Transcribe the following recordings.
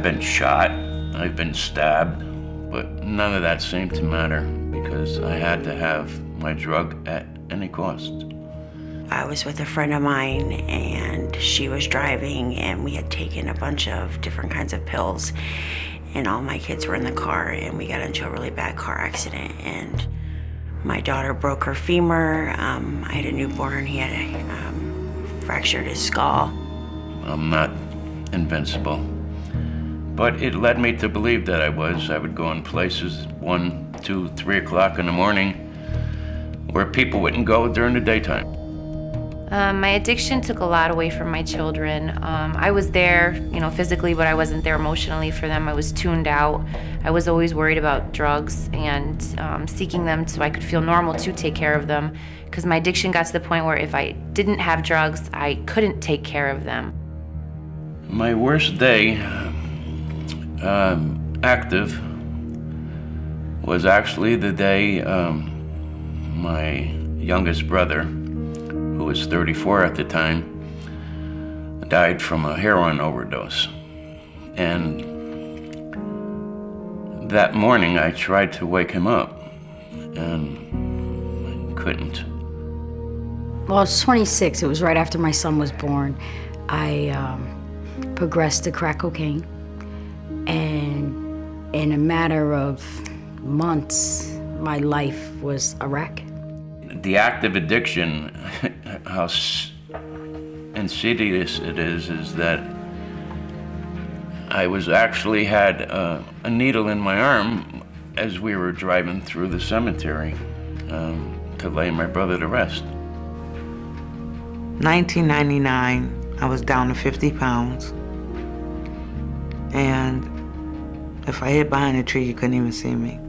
I've been shot, I've been stabbed, but none of that seemed to matter because I had to have my drug at any cost. I was with a friend of mine and she was driving and we had taken a bunch of different kinds of pills and all my kids were in the car and we got into a really bad car accident and my daughter broke her femur. I had a newborn, he had fractured his skull. I'm not invincible, but it led me to believe that I would go in places 1, 2, 3 o'clock in the morning where people wouldn't go during the daytime. My addiction took a lot away from my children. I was there, physically, but I wasn't there emotionally for them. I was tuned out. I was always worried about drugs and seeking them so I could feel normal to take care of them. Because my addiction got to the point where if I didn't have drugs, I couldn't take care of them. My worst day, active, was actually the day my youngest brother, who was 34 at the time, died from a heroin overdose. And that morning I tried to wake him up and I couldn't. Well, I was 26. It was right after my son was born. I progressed to crack cocaine. And in a matter of months, my life was a wreck. The active addiction, how insidious it is that I actually had a needle in my arm as we were driving through the cemetery to lay my brother to rest. 1999, I was down to 50 pounds. And if I hid behind a tree, you couldn't even see me.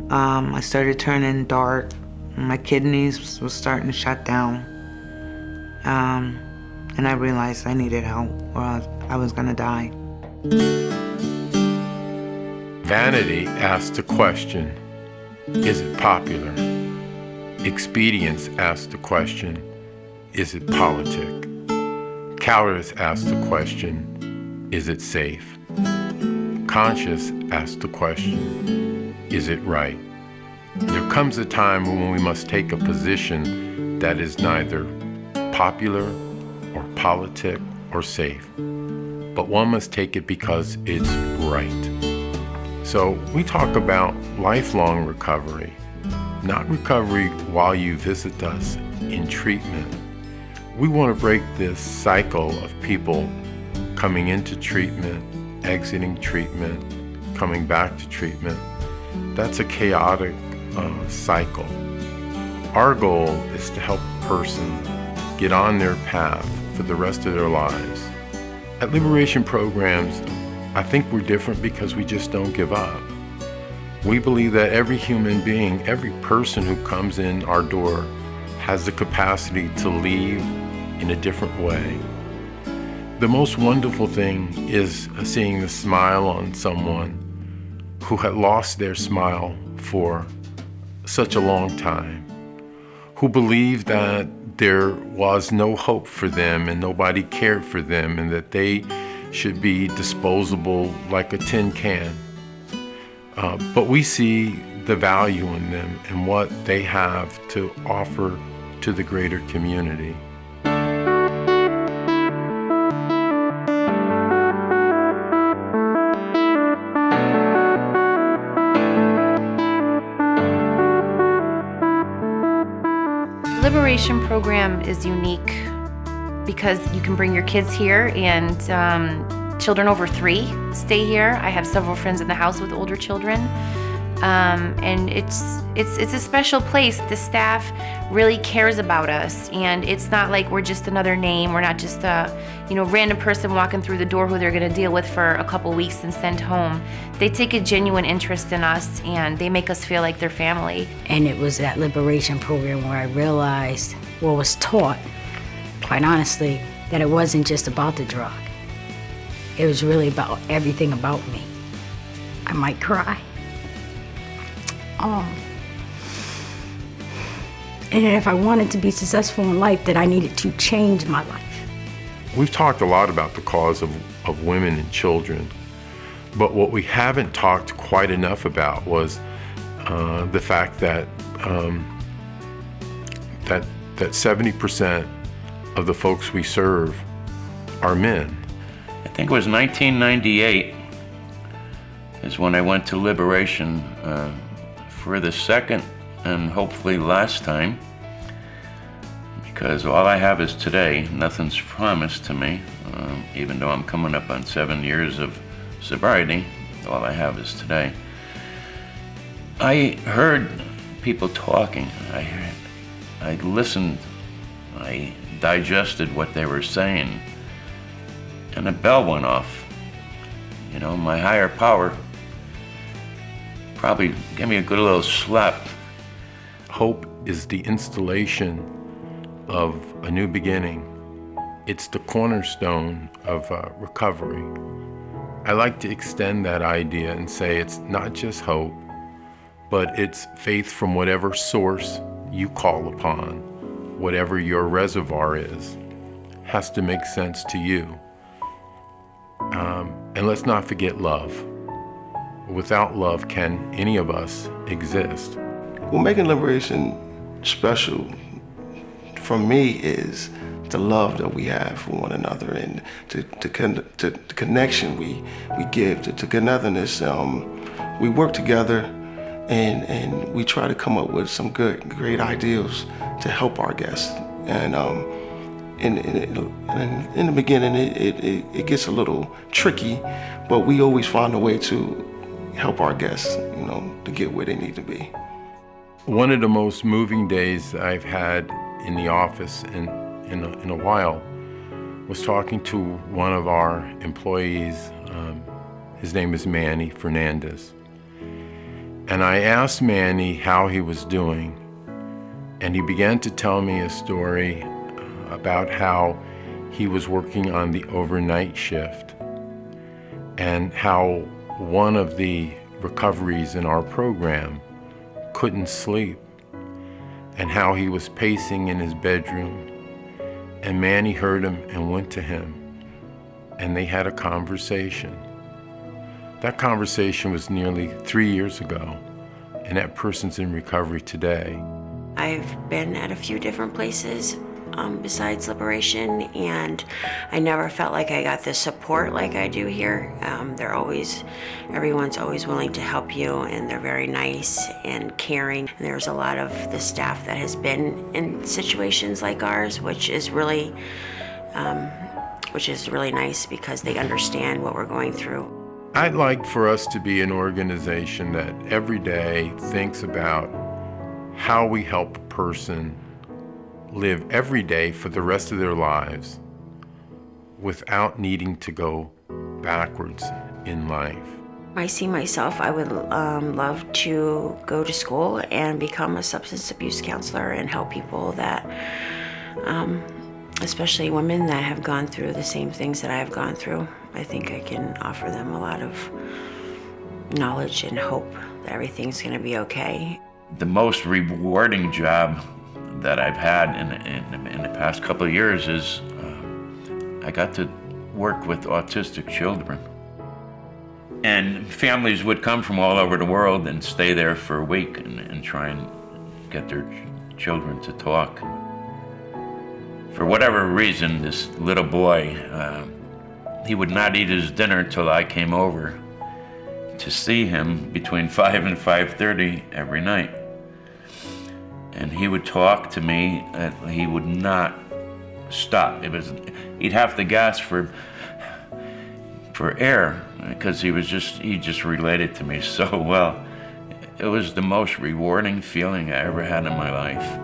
I started turning dark. My kidneys were starting to shut down. And I realized I needed help or I was gonna die. Vanity asks the question, is it popular? Expedience asks the question, is it politic? Cowardice asks the question, is it safe? Conscience asks the question, is it right? There comes a time when we must take a position that is neither popular or politic or safe, but one must take it because it's right. So we talk about lifelong recovery, not recovery while you visit us in treatment. We want to break this cycle of people coming into treatment, exiting treatment, coming back to treatment. That's a chaotic cycle. Our goal is to help a person get on their path for the rest of their lives. At Liberation Programs, I think we're different because we just don't give up. We believe that every human being, every person who comes in our door has the capacity to leave in a different way. The most wonderful thing is seeing the smile on someone who had lost their smile for such a long time, who believed that there was no hope for them and nobody cared for them and that they should be disposable like a tin can. But we see the value in them and what they have to offer to the greater community. Liberation Program is unique because you can bring your kids here and children over 3 stay here. I have several friends in the house with older children. And it's a special place. The staff really cares about us, and it's not like we're just another name. We're not just a random person walking through the door who they're gonna deal with for a couple weeks and send home. They take a genuine interest in us, and they make us feel like they're family. And it was that Liberation Program where I realized, well, was taught, quite honestly, that it wasn't just about the drug. It was really about everything about me. I might cry. And if I wanted to be successful in life, that I needed to change my life. We've talked a lot about the cause of women and children, But what we haven't talked quite enough about was the fact that that 70% of the folks we serve are men. I think it was 1998 is when I went to Liberation for the second and hopefully last time, because all I have is today. Nothing's promised to me, even though I'm coming up on 7 years of sobriety. All I have is today. I heard people talking. I listened. I digested what they were saying, and a bell went off. You know, my higher power probably gave me a good little slap. Hope is the installation of a new beginning. It's the cornerstone of recovery. I like to extend that idea and say it's not just hope, but it's faith from whatever source you call upon, whatever your reservoir is, has to make sense to you. And let's not forget love. Without love, can any of us exist? Well, making Liberation special for me is the love that we have for one another, and the connection we give, the togetherness. We work together, and we try to come up with some great ideas to help our guests. And in the beginning, it gets a little tricky, but we always find a way to help our guests, you know, to get where they need to be. One of the most moving days I've had in the office in a while was talking to one of our employees. His name is Manny Fernandez. And I asked Manny how he was doing, and he began to tell me a story about how he was working on the overnight shift and how one of the recoveries in our program couldn't sleep, and how he was pacing in his bedroom, and Manny heard him and went to him, and they had a conversation. That conversation was nearly 3 years ago, and that person's in recovery today. I've been at a few different places besides Liberation, and I never felt like I got the support like I do here. Everyone's always willing to help you, and they're very nice and caring. And there's a lot of the staff that has been in situations like ours, which is really nice because they understand what we're going through. I'd like for us to be an organization that every day thinks about how we help a person live every day for the rest of their lives without needing to go backwards in life. I see myself, I would love to go to school and become a substance abuse counselor and help people that, especially women that have gone through the same things that I have gone through. I think I can offer them a lot of knowledge and hope that everything's gonna be okay. The most rewarding job that I've had in the past couple of years is I got to work with autistic children. And families would come from all over the world and stay there for a week and try and get their children to talk. For whatever reason, this little boy, he would not eat his dinner till I came over to see him between 5 and 5:30 every night. And he would talk to me, and he would not stop. He'd have to gasp for air because he just related to me so well. It was the most rewarding feeling I ever had in my life,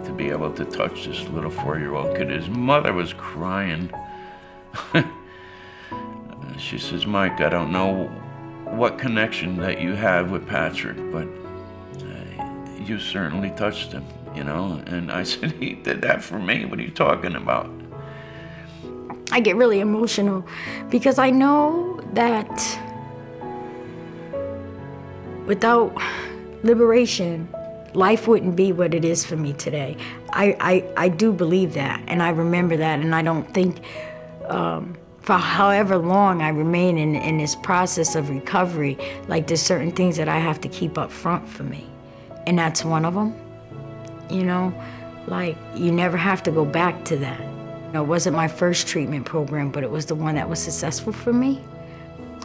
to be able to touch this little 4-year-old kid. His mother was crying. She says, "Mike, I don't know what connection that you have with Patrick, but you certainly touched him, you know?" And I said, "He did that for me. What are you talking about?" I get really emotional because I know that without Liberation, life wouldn't be what it is for me today. I do believe that, and I remember that, and I don't think for however long I remain in this process of recovery, like there's certain things that I have to keep up front for me. And that's one of them, you know? Like, you never have to go back to that. You know, it wasn't my first treatment program, but it was the one that was successful for me.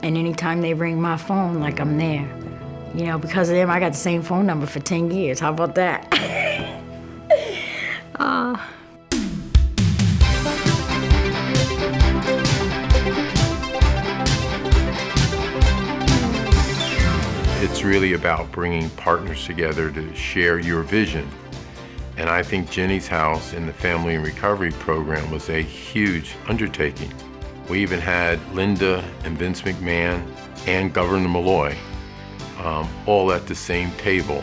And anytime they ring my phone, like, I'm there. You know, because of them, I got the same phone number for 10 years. How about that? It's really about bringing partners together to share your vision. And I think Jenny's House and the Family and Recovery Program was a huge undertaking. We even had Linda and Vince McMahon and Governor Malloy all at the same table.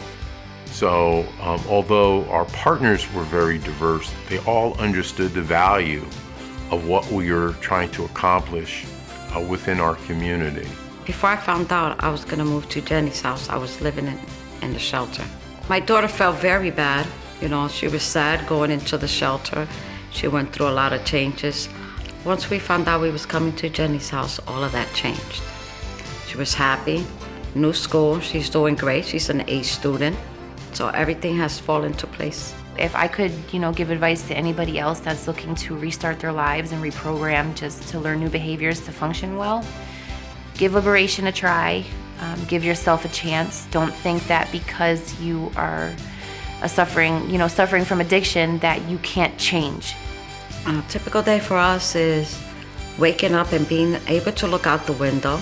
So although our partners were very diverse, they all understood the value of what we were trying to accomplish within our community. Before I found out I was gonna move to Jenny's House, I was living in the shelter. My daughter felt very bad. You know, she was sad going into the shelter. She went through a lot of changes. Once we found out we was coming to Jenny's House, all of that changed. She was happy, new school, she's doing great. She's an A student, so everything has fallen into place. If I could, you know, give advice to anybody else that's looking to restart their lives and reprogram just to learn new behaviors to function well, give Liberation a try. Give yourself a chance. Don't think that because you are suffering from addiction that you can't change. A typical day for us is waking up and being able to look out the window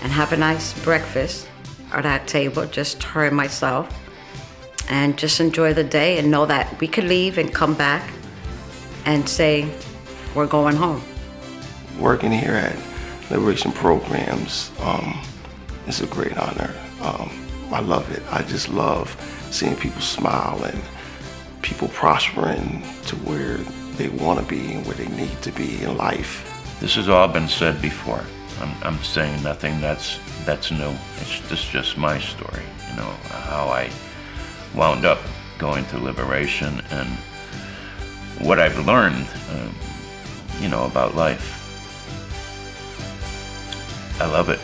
and have a nice breakfast at that table, just her and myself, and just enjoy the day and know that we could leave and come back and say, we're going home. Working here at Liberation Programs is a great honor. I love it. I just love seeing people smile and people prospering to where they want to be and where they need to be in life. This has all been said before. I'm saying nothing that's new. It's just my story, you know, how I wound up going to Liberation and what I've learned, you know, about life. I love it.